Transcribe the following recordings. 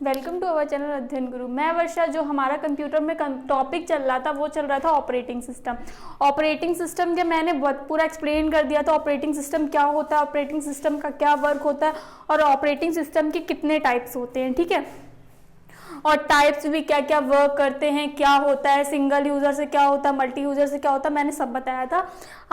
Welcome to our channel अध्ययन गुरु। मैं वर्षा। जो हमारा कंप्यूटर में टॉपिक चल रहा था वो चल रहा था ऑपरेटिंग सिस्टम। ऑपरेटिंग सिस्टम के मैंने बहुत पूरा एक्सप्लेन कर दिया था ऑपरेटिंग सिस्टम क्या होता है, ऑपरेटिंग सिस्टम का क्या वर्क होता है और ऑपरेटिंग सिस्टम के कितने टाइप्स होते हैं, ठीक है। और टाइप्स भी क्या क्या वर्क करते हैं, क्या होता है, सिंगल यूजर से क्या होता है, मल्टी यूजर से क्या होता है, मैंने सब बताया था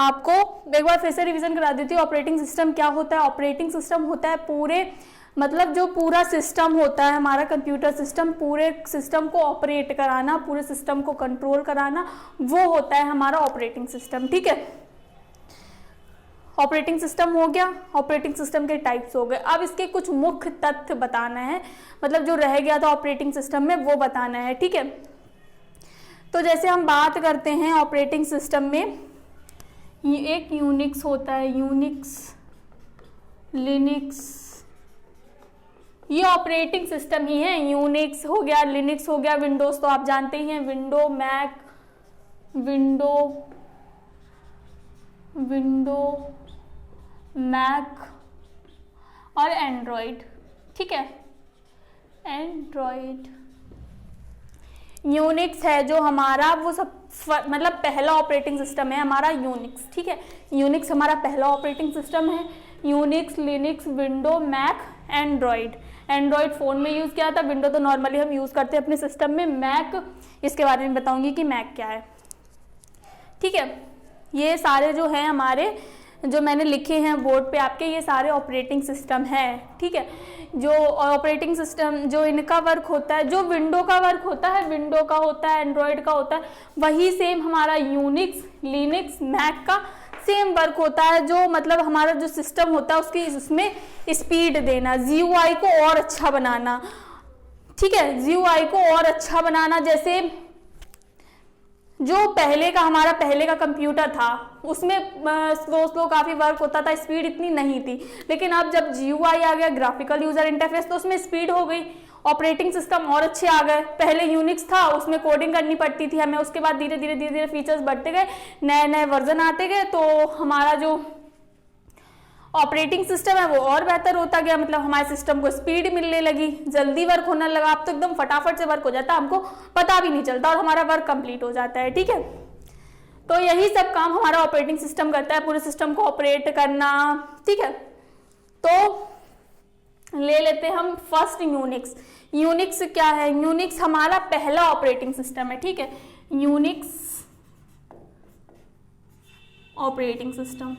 आपको। एक बार फिर से रिवीजन करा देती हूँ। ऑपरेटिंग सिस्टम क्या होता है? ऑपरेटिंग सिस्टम होता है पूरे जो पूरा सिस्टम होता है हमारा कंप्यूटर सिस्टम, पूरे सिस्टम को ऑपरेट कराना, पूरे सिस्टम को कंट्रोल कराना, वो होता है हमारा ऑपरेटिंग सिस्टम, ठीक है। ऑपरेटिंग सिस्टम हो गया, ऑपरेटिंग सिस्टम के टाइप्स हो गए। अब इसके कुछ मुख्य तथ्य बताना है, मतलब जो रह गया था ऑपरेटिंग सिस्टम में वो बताना है, ठीक है। तो जैसे हम बात करते हैं ऑपरेटिंग सिस्टम में, एक यूनिक्स होता है, यूनिक्स, लिनक्स, ये ऑपरेटिंग सिस्टम ही है। यूनिक्स हो गया, लिनक्स हो गया, विंडोज तो आप जानते ही हैं, विंडो मैक और एंड्रॉइड, ठीक है। एंड्रॉइड यूनिक्स है जो हमारा वो सब मतलब पहला ऑपरेटिंग सिस्टम है हमारा यूनिक्स, ठीक है। यूनिक्स हमारा पहला ऑपरेटिंग सिस्टम है। Unix, Linux, window, Mac, Android phone में यूज़ किया था, विंडो तो नॉर्मली हम यूज़ करते हैं अपने सिस्टम में। मैक, इसके बारे में बताऊंगी कि मैक क्या है, ठीक है। ये सारे जो हैं हमारे, जो मैंने लिखे हैं बोर्ड पे आपके, ये सारे ऑपरेटिंग सिस्टम है, ठीक है। जो ऑपरेटिंग सिस्टम जो इनका वर्क होता है, जो विंडो का वर्क होता है, विंडो का होता है, एंड्रॉयड का होता है, वही सेम हमारा यूनिक्स, लिनक्स, मैक का सेम वर्क होता है। जो मतलब हमारा जो सिस्टम होता है उसकी उसमें स्पीड देना, GUI को और अच्छा बनाना, ठीक है। GUI को और अच्छा बनाना, जैसे जो पहले का कंप्यूटर था उसमें स्लो काफ़ी वर्क होता था, स्पीड इतनी नहीं थी। लेकिन अब जब GUI आ गया, ग्राफिकल यूजर इंटरफेस, तो उसमें स्पीड हो गई, ऑपरेटिंग सिस्टम और अच्छे आ गए। पहले यूनिक्स था, उसमें कोडिंग करनी पड़ती थी हमें, उसके बाद धीरे धीरे फीचर्स बढ़ते गए, नए वर्जन आते गए, तो हमारा जो ऑपरेटिंग सिस्टम है वो और बेहतर होता गया। मतलब हमारे सिस्टम को स्पीड मिलने लगी, जल्दी वर्क होने लगा। अब तो एकदम फटाफट से वर्क हो जाता है, हमको पता भी नहीं चलता और हमारा वर्क कंप्लीट हो जाता है, ठीक है। तो यही सब काम हमारा ऑपरेटिंग सिस्टम करता है, पूरे सिस्टम को ऑपरेट करना, ठीक है। तो ले लेते हैं हम फर्स्ट यूनिक्स। यूनिक्स क्या है? यूनिक्स हमारा पहला ऑपरेटिंग सिस्टम है, ठीक है। यूनिक्स ऑपरेटिंग सिस्टम,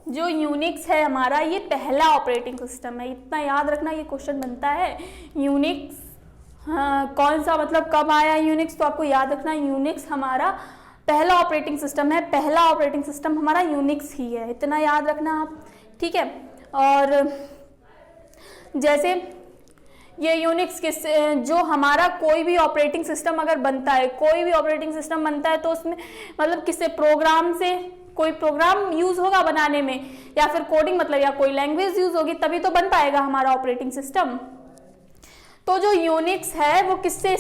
जो यूनिक्स है हमारा, ये पहला ऑपरेटिंग सिस्टम है। इतना याद रखना, ये क्वेश्चन बनता है। यूनिक्स कौन सा, मतलब कब आया यूनिक्स, तो आपको याद रखना यूनिक्स हमारा पहला ऑपरेटिंग सिस्टम है। पहला ऑपरेटिंग सिस्टम हमारा यूनिक्स ही है, इतना याद रखना आप, ठीक है। और जैसे ये यूनिक्स जो हमारा कोई भी ऑपरेटिंग सिस्टम अगर बनता है, तो उसमें मतलब किससे, प्रोग्राम से, कोई प्रोग्राम यूज होगा बनाने में, या फिर कोडिंग मतलब या कोई लैंग्वेज यूज होगी, तभी तो बन पाएगा हमारा ऑपरेटिंग सिस्टम। तो जो यूनिक्स है वो किससे,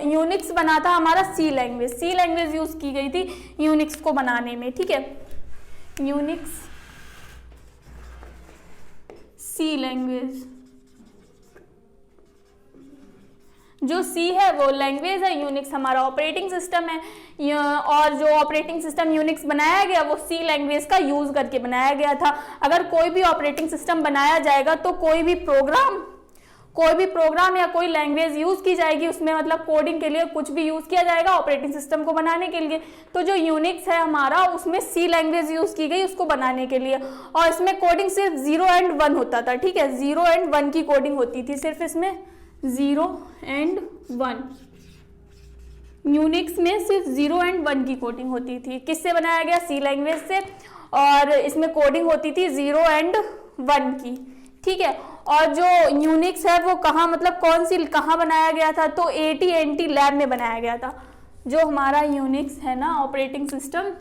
यूनिक्स बना था हमारा सी लैंग्वेज यूज की गई थी यूनिक्स को बनाने में, ठीक है। यूनिक्स सी लैंग्वेज, जो सी है वो लैंग्वेज है, यूनिक्स हमारा ऑपरेटिंग सिस्टम है। और जो ऑपरेटिंग सिस्टम यूनिक्स बनाया गया वो सी लैंग्वेज का यूज करके बनाया गया था। अगर कोई भी ऑपरेटिंग सिस्टम बनाया जाएगा तो कोई भी प्रोग्राम या कोई लैंग्वेज यूज की जाएगी उसमें, मतलब कोडिंग के लिए कुछ भी यूज किया जाएगा ऑपरेटिंग सिस्टम को बनाने के लिए। तो जो यूनिक्स है हमारा, उसमें सी लैंग्वेज यूज की गई उसको बनाने के लिए, और इसमें कोडिंग सिर्फ 0 और 1 होता था, ठीक है। 0 और 1 की कोडिंग होती थी सिर्फ इसमें, 0 और 1, यूनिक्स में सिर्फ 0 और 1 की कोडिंग होती थी। किससे बनाया गया? सी लैंग्वेज से, और इसमें कोडिंग होती थी 0 और 1 की, ठीक है। और जो यूनिक्स है वो कहाँ, मतलब कहाँ बनाया गया था, तो AT&T लैब में बनाया गया था। जो हमारा यूनिक्स है ना ऑपरेटिंग सिस्टम,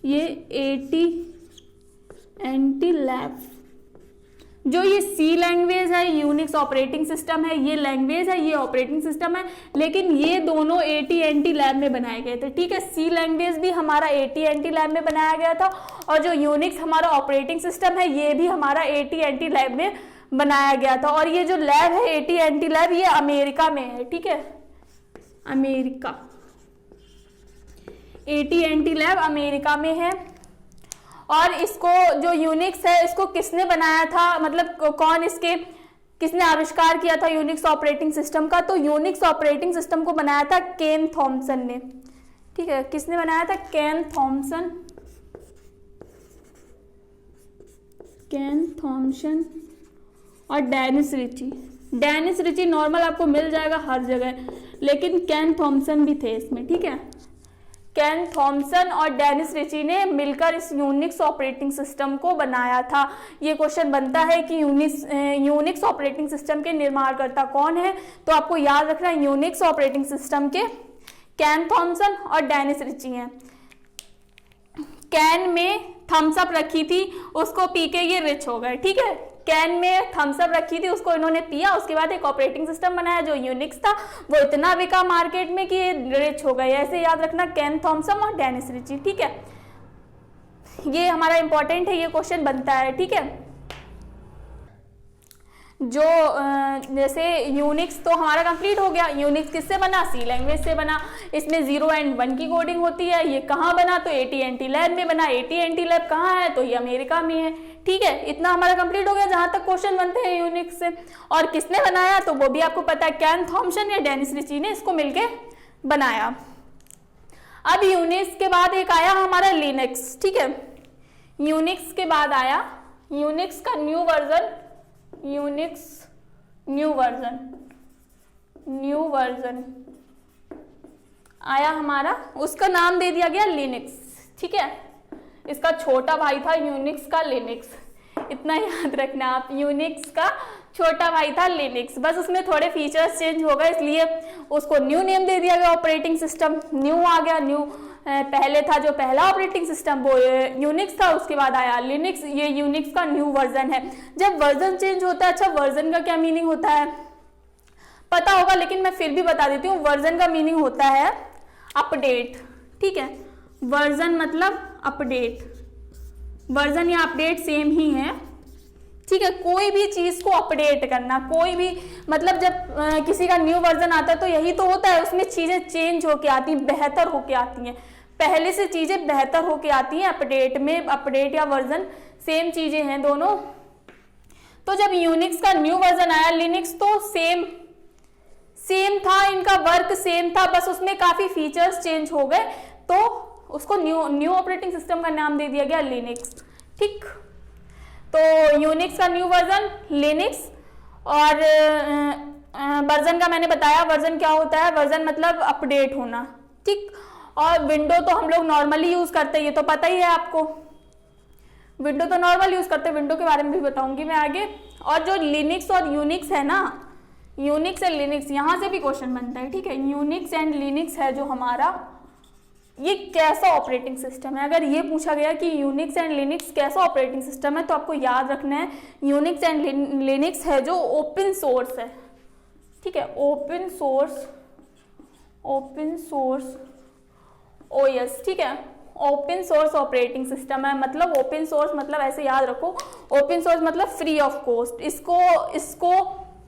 ये AT&T लैब जो ये सी लैंग्वेज है, यूनिक्स ऑपरेटिंग सिस्टम है, ये लैंग्वेज है, ये ऑपरेटिंग सिस्टम है, लेकिन ये दोनों AT&T लैब में बनाए गए थे, ठीक है। सी लैंग्वेज भी हमारा AT&T लैब में बनाया गया था, और जो यूनिक्स हमारा ऑपरेटिंग सिस्टम है ये भी हमारा AT&T लैब में बनाया गया था। और ये जो लैब है AT&T लैब, ये अमेरिका में है, ठीक है, अमेरिका, AT&T लैब अमेरिका में है। और इसको जो यूनिक्स है इसको किसने बनाया था, मतलब कौन इसके किसने आविष्कार किया था यूनिक्स ऑपरेटिंग सिस्टम का, तो यूनिक्स ऑपरेटिंग सिस्टम को बनाया था केन थॉमसन ने, ठीक है। किसने बनाया था? केन थॉमसन और Dennis Ritchie. Dennis Ritchie normal आपको मिल जाएगा हर जगह, लेकिन केन थॉमसन भी थे इसमें, ठीक है। केन थॉमसन और डेनिस रिची ने मिलकर इस यूनिक्स ऑपरेटिंग सिस्टम को बनाया था। ये क्वेश्चन बनता है कि यूनिक्स ऑपरेटिंग सिस्टम के निर्माणकर्ता कौन है, तो आपको याद रखना है यूनिक्स ऑपरेटिंग सिस्टम के केन थॉमसन और डेनिस रिची हैं। कैन में थम्स अप रखी थी, उसको पी के ये रिच हो गए, ठीक है। कैन में थम्स अप रखी थी, उसको इन्होंने पिया, उसके बाद एक ऑपरेटिंग सिस्टम बनाया जो यूनिक्स था, वो इतना बिका मार्केट में कि ये रिच हो गए। ऐसे याद रखना, केन थॉमसन और डेनिस रिची, ठीक है। ये हमारा इंपॉर्टेंट है, ये क्वेश्चन बनता है, ठीक है। जो जैसे यूनिक्स तो हमारा कंप्लीट हो गया। यूनिक्स किससे बना? सी लैंग्वेज से बना। इसमें 0 और 1 की कोडिंग होती है। ये कहाँ बना? तो AT&T लैब में बना। AT&T लैब कहाँ है? तो ये अमेरिका में है, ठीक है। इतना हमारा कंप्लीट हो गया जहां तक क्वेश्चन बनते हैं यूनिक्स से। और किसने बनाया तो वो भी आपको पता है, केन थॉमसन या डेनिस रिची ने इसको मिलके बनाया। अब यूनिक्स के बाद एक आया हमारा लिनक्स, ठीक है। यूनिक्स के बाद आया यूनिक्स का न्यू वर्जन आया हमारा, उसका नाम दे दिया गया लिनक्स, ठीक है। इसका छोटा भाई था यूनिक्स का लिनक्स, इतना याद रखना आप, यूनिक्स का छोटा भाई था लिनक्स। बस उसमें थोड़े फीचर्स चेंज हो गए, इसलिए उसको न्यू नेम दे दिया गया, ऑपरेटिंग सिस्टम न्यू आ गया। न्यू पहले था जो पहला ऑपरेटिंग सिस्टम वो यूनिक्स था, उसके बाद आया लिनक्स। ये यूनिक्स का न्यू वर्जन है। जब वर्जन चेंज होता है, अच्छा वर्जन का क्या मीनिंग होता है पता होगा, लेकिन मैं फिर भी बता देती हूँ। वर्जन का मीनिंग होता है अपडेट, ठीक है। वर्जन मतलब अपडेट, वर्जन या अपडेट सेम ही है, ठीक है। कोई भी चीज को अपडेट करना, कोई भी मतलब जब किसी का न्यू वर्जन आता है तो यही तो होता है, उसमें चीजें चेंज होके आती हैं, बेहतर होके आती हैं, पहले से चीजें बेहतर होके आती हैं। अपडेट में अपडेट या वर्जन सेम चीजें हैं दोनों। तो जब यूनिक्स का न्यू वर्जन आया, लिनक्स तो सेम था, इनका वर्क सेम था, बस उसमें काफी फीचर्स चेंज हो गए, तो उसको न्यू ऑपरेटिंग सिस्टम का नाम दे दिया गया लिनक्स, ठीक। तो यूनिक्स का न्यू वर्जन लिनक्स। और वर्जन का मैंने बताया, वर्जन क्या होता है, वर्जन मतलब अपडेट होना, ठीक। और विंडो तो हम लोग नॉर्मली यूज करते हैं, ये तो पता ही है आपको, विंडो तो नॉर्मल यूज करते हैं, विंडो के बारे में भी बताऊंगी मैं आगे। और जो लिनक्स और यूनिक्स है ना, यूनिक्स एंड लिनक्स, यहां से भी क्वेश्चन बनता है, ठीक है। यूनिक्स एंड लिनक्स है जो हमारा, ये कैसा ऑपरेटिंग सिस्टम है। अगर ये पूछा गया कि यूनिक्स एंड लिनक्स कैसा ऑपरेटिंग सिस्टम है, तो आपको याद रखना है यूनिक्स एंड लिनक्स है जो ओपन सोर्स है, ठीक है। ओपन सोर्स OS, ठीक है। ओपन सोर्स ऑपरेटिंग सिस्टम है, मतलब ओपन सोर्स मतलब ऐसे याद रखो, ओपन सोर्स मतलब फ्री ऑफ कॉस्ट। इसको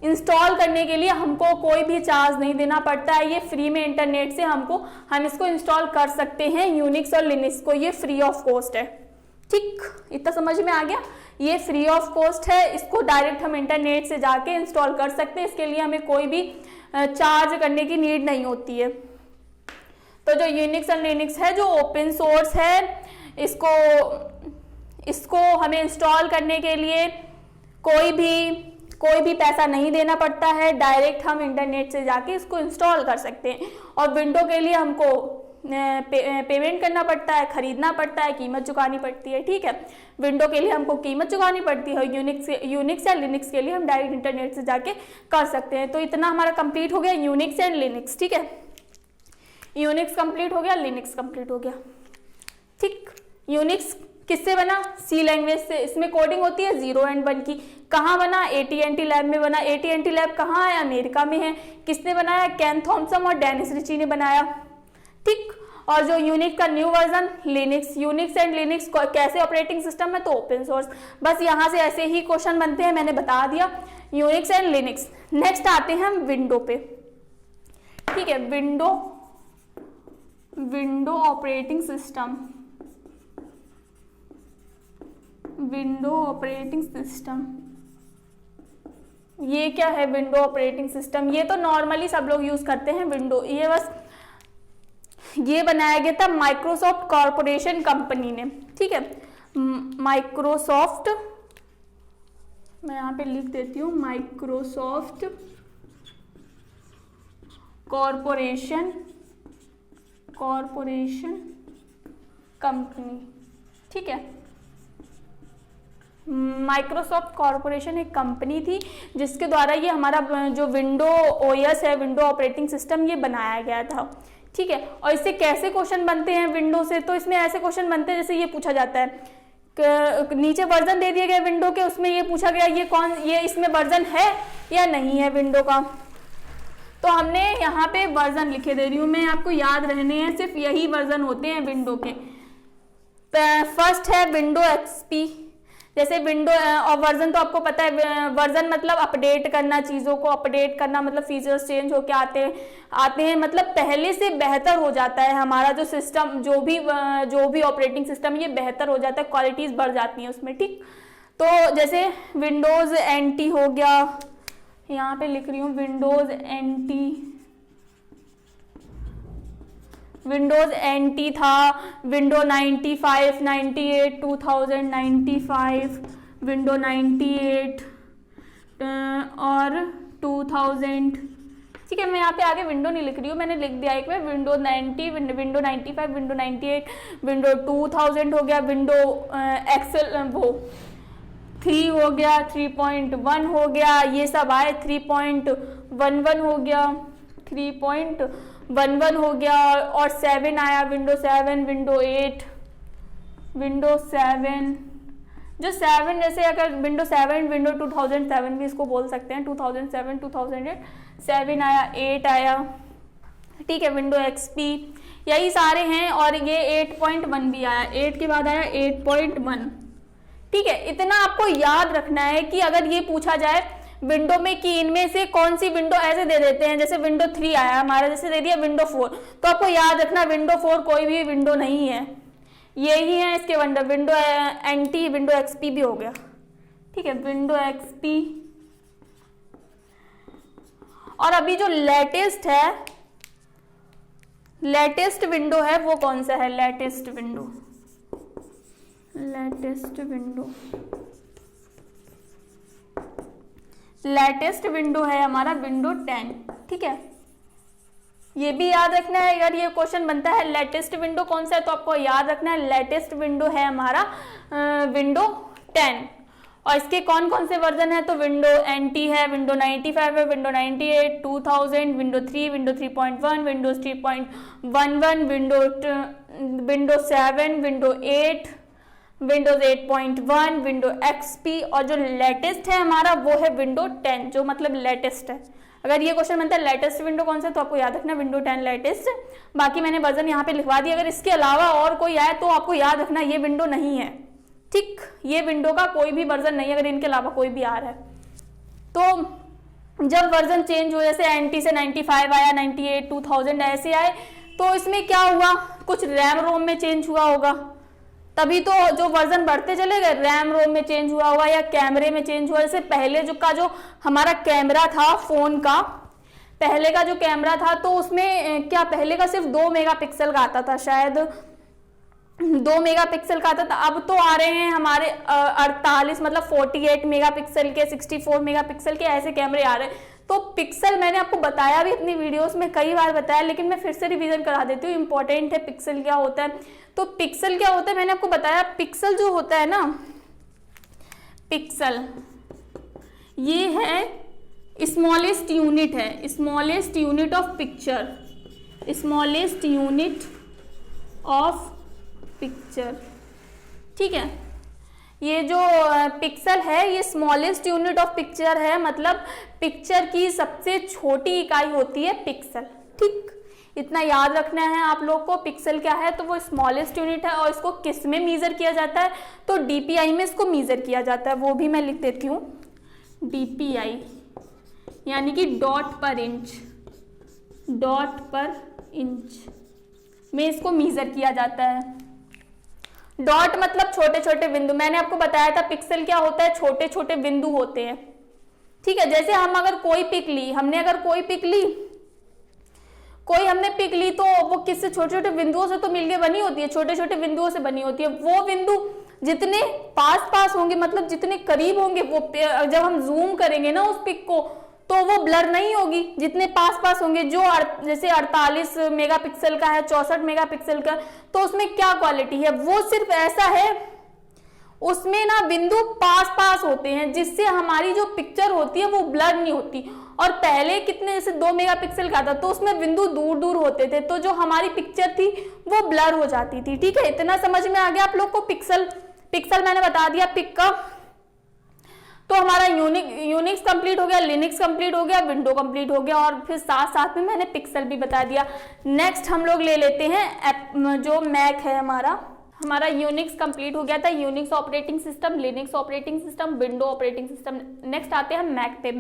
इंस्टॉल करने के लिए हमको कोई भी चार्ज नहीं देना पड़ता है, ये फ्री में इंटरनेट से हम इसको इंस्टॉल कर सकते हैं। यूनिक्स और लिनक्स को ये फ्री ऑफ कॉस्ट है, ठीक। इतना समझ में आ गया, ये फ्री ऑफ कॉस्ट है, इसको डायरेक्ट हम इंटरनेट से जाके इंस्टॉल कर सकते हैं, इसके लिए हमें कोई भी चार्ज करने की नीड नहीं होती है। तो जो यूनिक्स और लिनक्स है जो ओपन सोर्स है, इसको हमें इंस्टॉल करने के लिए कोई भी पैसा नहीं देना पड़ता है, डायरेक्ट हम इंटरनेट से जाके इसको इंस्टॉल कर सकते हैं। और विंडो के लिए हमको पेमेंट करना पड़ता है, खरीदना पड़ता है, कीमत चुकानी पड़ती है, ठीक है। विंडो के लिए हमको कीमत चुकानी पड़ती है, यूनिक्स या लिनक्स के लिए हम डायरेक्ट इंटरनेट से जाके कर सकते हैं। तो इतना हमारा कंप्लीट हो गया यूनिक्स एंड लिनक्स, ठीक है। यूनिक्स कंप्लीट हो गया, लिनक्स कंप्लीट हो गया, ठीक। यूनिक्स किससे बना? सी लैंग्वेज से। इसमें कोडिंग होती है 0 और 1 की। कहाँ बना? AT&T लैब में बना। AT&T लैब कहाँ है? अमेरिका में है। किसने बनाया? केन थॉम्सन और डेनिस रिची ने बनाया। ठीक। और जो यूनिक्स का new version Linux. Unix and Linux कैसे ऑपरेटिंग सिस्टम है? तो ओपन सोर्स। बस यहाँ से ऐसे ही क्वेश्चन बनते हैं, मैंने बता दिया यूनिक्स एंड लिनक्स। नेक्स्ट आते हैं हम विंडो पे। ठीक है, window operating system. Window operating system ये क्या है? विंडो ऑपरेटिंग सिस्टम ये तो नॉर्मली सब लोग यूज करते हैं विंडो। ये बस ये बनाया गया था माइक्रोसॉफ्ट कॉरपोरेशन कंपनी ने। ठीक है, माइक्रोसॉफ्ट, मैं यहाँ पे लिख देती हूँ, माइक्रोसॉफ्ट कॉरपोरेशन कंपनी। ठीक है, माइक्रोसॉफ्ट कॉरपोरेशन एक कंपनी थी जिसके द्वारा ये हमारा जो विंडो ओएस है, विंडो ऑपरेटिंग सिस्टम, ये बनाया गया था। ठीक है, और इससे कैसे क्वेश्चन बनते हैं विंडो से? तो इसमें ऐसे क्वेश्चन बनते हैं जैसे ये पूछा जाता है, नीचे वर्जन दे दिए गए विंडो के, उसमें ये पूछा गया ये इसमें वर्जन है या नहीं है विंडो का। तो हमने यहाँ पे वर्जन लिखे दे रही हूँ मैं, आपको याद रहने हैं, सिर्फ यही वर्जन होते हैं विंडो के। फर्स्ट है विंडो एक्सपी। जैसे विंडो और वर्जन तो आपको पता है, वर्जन मतलब अपडेट करना, चीज़ों को अपडेट करना, मतलब फीचर्स चेंज होके आते हैं, मतलब पहले से बेहतर हो जाता है हमारा जो सिस्टम, जो भी ऑपरेटिंग सिस्टम, ये बेहतर हो जाता है, क्वालिटीज़ बढ़ जाती हैं उसमें। ठीक, तो जैसे विंडोज़ NT हो गया, यहाँ पे लिख रही हूँ विंडोज़ NT था, विंडो 95, 98, 2000, 95, विंडो 98 और 2000। ठीक है, मैं यहाँ पे आगे विंडो नहीं लिख रही हूँ, मैंने लिख दिया एक में विंडो 90, विंडो 95, विंडो 98, विंडो 2000 हो गया, विंडो एक्सेल वो 3 हो गया, 3.1 हो गया, ये सब आए, 3.11 हो गया, 3.11 हो गया, और 7 आया, विंडो 7, विंडो 8, विंडो 7, जो 7 जैसे अगर विंडो 7, विंडो 2007 भी इसको बोल सकते हैं, 2007, 2008, 7 आया, 8 आया। ठीक है, विंडो XP, यही सारे हैं, और ये 8.1 भी आया, 8 के बाद आया 8.1। ठीक है, इतना आपको याद रखना है कि अगर ये पूछा जाए विंडो में कि इनमें से कौन सी विंडो, ऐसे दे देते हैं जैसे विंडो 3 आया हमारा, जैसे दे दिया विंडो 4, तो आपको याद रखना विंडो 4 कोई भी विंडो नहीं है, यही है इसके विंडो NT, विंडो XP भी हो गया। ठीक है, विंडो XP। और अभी जो लेटेस्ट विंडो है वो कौन सा है? लेटेस्ट विंडो है हमारा विंडो 10। ठीक है, ये भी याद रखना है, अगर ये क्वेश्चन बनता है लेटेस्ट विंडो कौन सा है, तो आपको याद रखना है लेटेस्ट विंडो है हमारा विंडो 10। और इसके कौन कौन से वर्जन है? तो विंडो NT है, विंडो 95 है, window 98, 2000, window 3, window 3.1, Windows 3.11, window 7, window 8, Windows 8.1, window XP, और जो लेटेस्ट है हमारा वो है विंडो 10, जो मतलब लेटेस्ट है। अगर ये क्वेश्चन बनता है लेटेस्ट विंडो कौन सा, तो आपको याद रखना विंडो 10 लेटेस्ट। बाकी मैंने वर्जन यहाँ पे लिखवा दिया, अगर इसके अलावा और कोई आए तो आपको याद रखना ये विंडो नहीं है। ठीक, ये विंडो का कोई भी वर्जन नहीं है अगर इनके अलावा कोई भी आ रहा है। तो जब वर्जन चेंज हुए, जैसे NT से 95 आया, 98, 2000 ऐसे आए, तो इसमें क्या हुआ? कुछ रैम रोम में चेंज हुआ होगा, तभी तो जो वर्जन बढ़ते चले गए, रैम रोम में चेंज हुआ होगा या कैमरे में चेंज हुआ। जैसे पहले जो हमारा कैमरा था फोन का, पहले का जो कैमरा था तो उसमें क्या, पहले का सिर्फ 2 मेगापिक्सल का आता था, शायद 2 मेगापिक्सल का आता था। अब तो आ रहे हैं हमारे 48 मतलब 48 मेगापिक्सल के, 64 मेगापिक्सल के, ऐसे कैमरे आ रहे हैं। तो पिक्सल मैंने आपको बताया भी अपनी वीडियोस में कई बार बताया, लेकिन मैं फिर से रिवीजन करा देती हूँ, इंपॉर्टेंट है पिक्सल क्या होता है। तो पिक्सल क्या होता है मैंने आपको बताया, पिक्सल जो होता है ना, पिक्सल ये है स्मॉलेस्ट यूनिट है, smallest unit of picture, smallest unit of picture. ठीक है। ये जो पिक्सल है ये स्मॉलेस्ट यूनिट ऑफ पिक्चर है, मतलब पिक्चर की सबसे छोटी इकाई होती है पिक्सल। ठीक, इतना याद रखना है आप लोग को। पिक्सल क्या है, तो वो स्मॉलेस्ट यूनिट है और इसको किस में मीजर किया जाता है, तो डीपीआई में इसको मीजर किया जाता है। वो भी मैं लिख देती हूँ, डीपीआई यानी कि डॉट पर इंच, डॉट पर इंच में इसको मीजर किया जाता है। डॉट मतलब छोटे छोटे बिंदु। मैंने आपको बताया था पिक्सल क्या होता है, छोटे छोटे बिंदु होते हैं। ठीक है, जैसे हम अगर कोई पिक ली, हमने पिक ली तो वो किससे, छोटे छोटे बिंदुओं से तो मिलके बनी होती है, छोटे छोटे बिंदुओं से बनी होती है। वो बिंदु जितने पास पास होंगे, मतलब जितने करीब होंगे, वो जब हम जूम करेंगे ना उस पिक को तो वो ब्लर नहीं होगी। जितने पास पास होंगे, जो जैसे 48 मेगापिक्सल का है, 64 मेगापिक्सल का, तो उसमें क्या क्वालिटी है, वो सिर्फ ऐसा है उसमें ना बिंदु पास पास होते हैं, जिससे हमारी जो पिक्चर होती है वो ब्लर नहीं होती। और पहले कितने, जैसे 2 मेगापिक्सल का था तो उसमें बिंदु दूर दूर होते थे, तो जो हमारी पिक्चर थी वो ब्लर हो जाती थी। ठीक है, इतना समझ में आ गया आप लोग को। पिक्सल मैंने बता दिया पिक का। तो हमारा यूनिक्स कंप्लीट हो गया, लिनक्स कंप्लीट हो गया, विंडो कंप्लीट हो गया, और फिर साथ साथ में मैंने पिक्सल भी बता दिया। नेक्स्ट हम लोग ले लेते हैं जो मैक है हमारा यूनिक्स कंप्लीट हो गया था। Unix operating system, Linux operating system, window operating system. Next आते हैं मैक पे।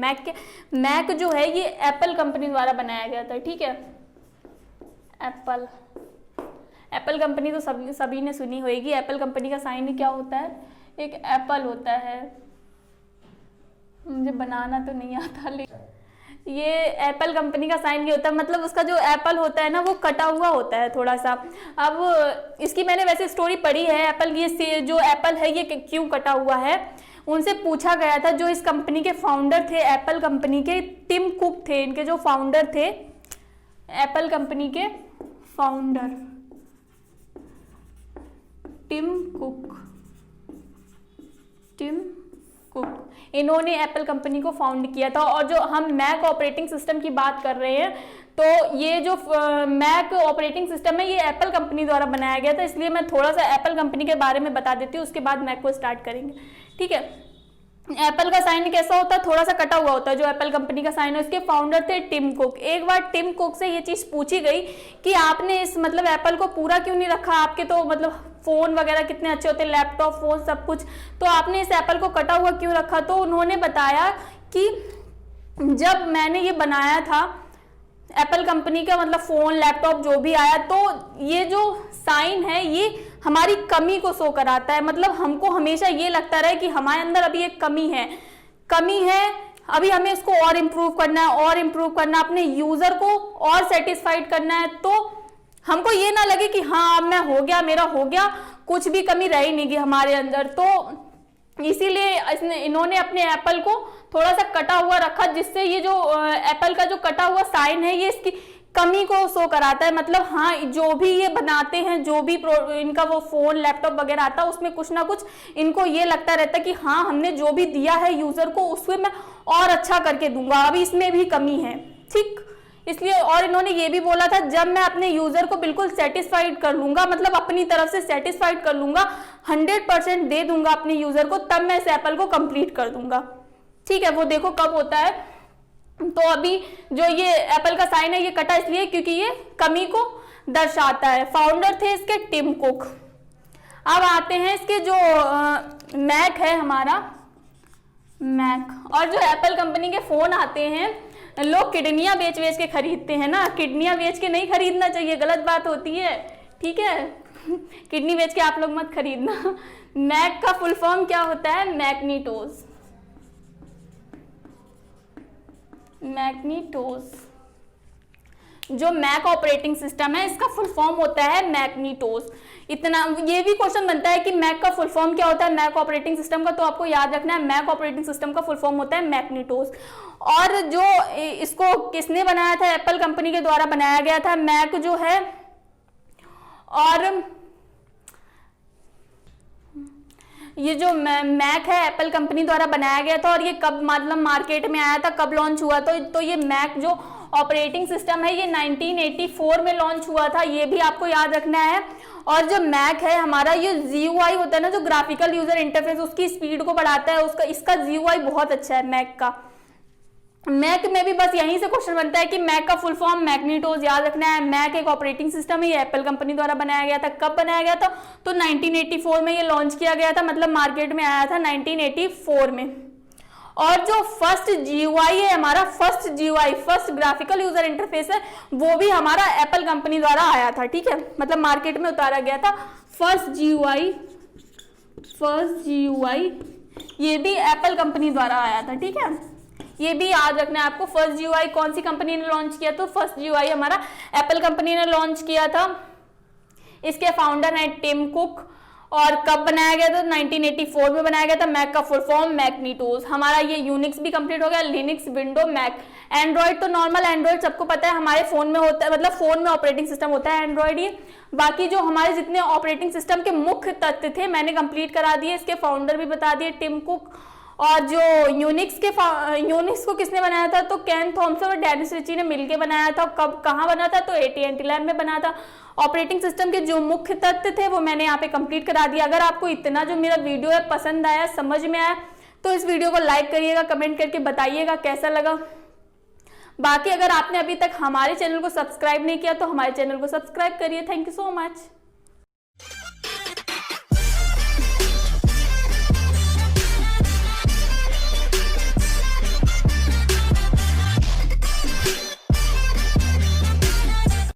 मैक जो है ये एप्पल कंपनी द्वारा बनाया गया था। ठीक है, एप्पल कंपनी तो सभी ने सुनी होगी। एप्पल कंपनी का साइन क्या होता है, एक एप्पल होता है। मुझे बनाना तो नहीं आता, लेकिन ये एप्पल कंपनी का साइन ये होता है, मतलब उसका जो एप्पल होता है ना वो कटा हुआ होता है थोड़ा सा। अब इसकी मैंने वैसे स्टोरी पढ़ी है। ये जो एप्पल है ये क्यों कटा हुआ है, उनसे पूछा गया था। जो इस कंपनी के फाउंडर थे, एप्पल कंपनी के टिम कुक थे, इनके जो फाउंडर थे, एप्पल कंपनी के फाउंडर टिम कुक, इन्होंने एप्पल कंपनी को फाउंड किया था। और जो हम मैक ऑपरेटिंग सिस्टम की बात कर रहे हैं, तो ये जो मैक ऑपरेटिंग सिस्टम है ये एप्पल कंपनी द्वारा बनाया गया था, इसलिए मैं थोड़ा सा एप्पल कंपनी के बारे में बता देती हूँ, उसके बाद मैक को स्टार्ट करेंगे। ठीक है, एप्पल का साइन कैसा होता है, थोड़ा सा कटा हुआ होता है। जो एप्पल कंपनी का साइन है, उसके फाउंडर थे टिम कुक। एक बार टिम कुक से ये चीज पूछी गई कि आपने इस मतलब एप्पल को पूरा क्यों नहीं रखा, आपके तो मतलब फोन वगैरह कितने अच्छे होते हैं, लैपटॉप, फोन, सब कुछ, तो आपने इस एप्पल को कटा हुआ क्यों रखा। तो उन्होंने बताया कि जब मैंने ये बनाया था एप्पल कंपनी का, मतलब फोन, लैपटॉप जो भी आया, तो ये जो साइन है ये हमारी कमी को शो कराता है। मतलब हमको हमेशा ये लगता रहे कि हमारे अंदर अभी एक कमी है, अभी हमें इसको और इम्प्रूव करना है, अपने यूजर को और सेटिस्फाइड करना है। तो हमको ये ना लगे कि हाँ अब मैं हो गया, मेरा हो गया, कुछ भी कमी रही नहीं गई हमारे अंदर। तो इसीलिए इन्होंने अपने एप्पल को थोड़ा सा कटा हुआ रखा, जिससे ये जो एप्पल का जो कटा हुआ साइन है ये इसकी कमी को शो कराता है। मतलब हाँ, जो भी ये बनाते हैं, जो भी इनका वो फोन, लैपटॉप वगैरह आता है, उसमें कुछ ना कुछ इनको ये लगता रहता है कि हाँ हमने जो भी दिया है यूजर को उसमें मैं और अच्छा करके दूंगा, अभी इसमें भी कमी है। ठीक, इसलिए और इन्होंने ये भी बोला था, जब मैं अपने यूजर को बिल्कुल सेटिस्फाइड कर लूंगा, मतलब अपनी तरफ से सेटिस्फाइड कर लूंगा, 100% दे दूंगा अपने यूजर को, तब मैं इस एप्पल को कंप्लीट कर दूंगा। ठीक है, वो देखो कब होता है। तो अभी जो ये एप्पल का साइन है ये कटा इसलिए क्योंकि ये कमी को दर्शाता है। फाउंडर थे इसके टिम कुक। अब आते हैं इसके जो मैक है हमारा मैक, और जो एप्पल कंपनी के फोन आते हैं, लोग किडनियां बेच के खरीदते हैं ना, किडनियां बेच के नहीं खरीदना चाहिए, गलत बात होती है। ठीक है, किडनी बेच के आप लोग मत खरीदना। मैक का फुल फॉर्म क्या होता है, मैग्नीटोज। जो मैक ऑपरेटिंग सिस्टम है इसका फुल फॉर्म होता है मैग्नीटोज। इतना ये भी क्वेश्चन बनता है कि मैक का फुल फॉर्म क्या होता है, मैक ऑपरेटिंग सिस्टम का, तो आपको याद रखना है मैक ऑपरेटिंग सिस्टम का फुल फॉर्म होता है मैग्नीटोज। और जो इसको किसने बनाया था, एप्पल कंपनी के द्वारा बनाया गया था मैक जो है। और ये जो मैक है एप्पल कंपनी द्वारा बनाया गया था, और ये कब मतलब मार्केट में आया था, कब लॉन्च हुआ था? तो ये मैक जो ऑपरेटिंग सिस्टम है ये 1984 में लॉन्च हुआ था, ये भी आपको याद रखना है। और जो मैक है हमारा, ये GUI होता है ना, जो ग्राफिकल यूजर इंटरफेस, उसकी स्पीड को बढ़ाता है, उसका इसका GUI बहुत अच्छा है मैक का। मैक में भी बस यहीं से क्वेश्चन बनता है कि मैक का फुल फॉर्म मैग्नीटोज याद रखना है। मैक एक ऑपरेटिंग सिस्टम है, ये एप्पल कंपनी द्वारा बनाया गया था। कब बनाया गया था? तो 1984 में ये लॉन्च किया गया था, मतलब मार्केट में आया था 1984 में। और जो फर्स्ट GUI है हमारा, फर्स्ट ग्राफिकल यूजर इंटरफेस है, वो भी हमारा एप्पल कंपनी द्वारा आया था, ठीक है, मतलब मार्केट में उतारा गया था। फर्स्ट GUI ये भी एप्पल कंपनी द्वारा आया था, ठीक है, ये भी याद रखना है आपको। फर्स्ट GUI कौन सी कंपनी ने लॉन्च किया? तो फर्स्ट GUI हमारा एप्पल कंपनी ने लॉन्च किया था। इसके फाउंडर हैं टिम कुक। और कब बनाया गया था? 1984 में बनाया गया था। मैक का फुल फॉर्म मैग्नीटोज। हमारा ये यूनिक्स भी कंप्लीट हो गया, लिनक्स, विंडो, मैक। एंड्रॉइड तो नॉर्मल एंड्रॉइड सबको पता है, हमारे फोन में होता है, मतलब फोन में ऑपरेटिंग सिस्टम होता है एंड्रॉइड ही। बाकी जो हमारे जितने ऑपरेटिंग सिस्टम के मुख्य तत्व थे मैंने कंप्लीट करा दिए, इसके फाउंडर भी बता दिए, टिम कुक। और जो यूनिक्स को किसने बनाया था? तो केन थॉमसन और डेनिस रिची ने मिलकर बनाया था। कब, कहाँ बना था? तो AT&T लैब में बना था। ऑपरेटिंग सिस्टम के जो मुख्य तत्व थे वो मैंने यहाँ पे कंप्लीट करा दिया। अगर आपको इतना जो मेरा वीडियो है पसंद आया, समझ में आया, तो इस वीडियो को लाइक करिएगा, कमेंट करके बताइएगा कैसा लगा। बाकी अगर आपने अभी तक हमारे चैनल को सब्सक्राइब नहीं किया तो हमारे चैनल को सब्सक्राइब करिए। Thank you so much.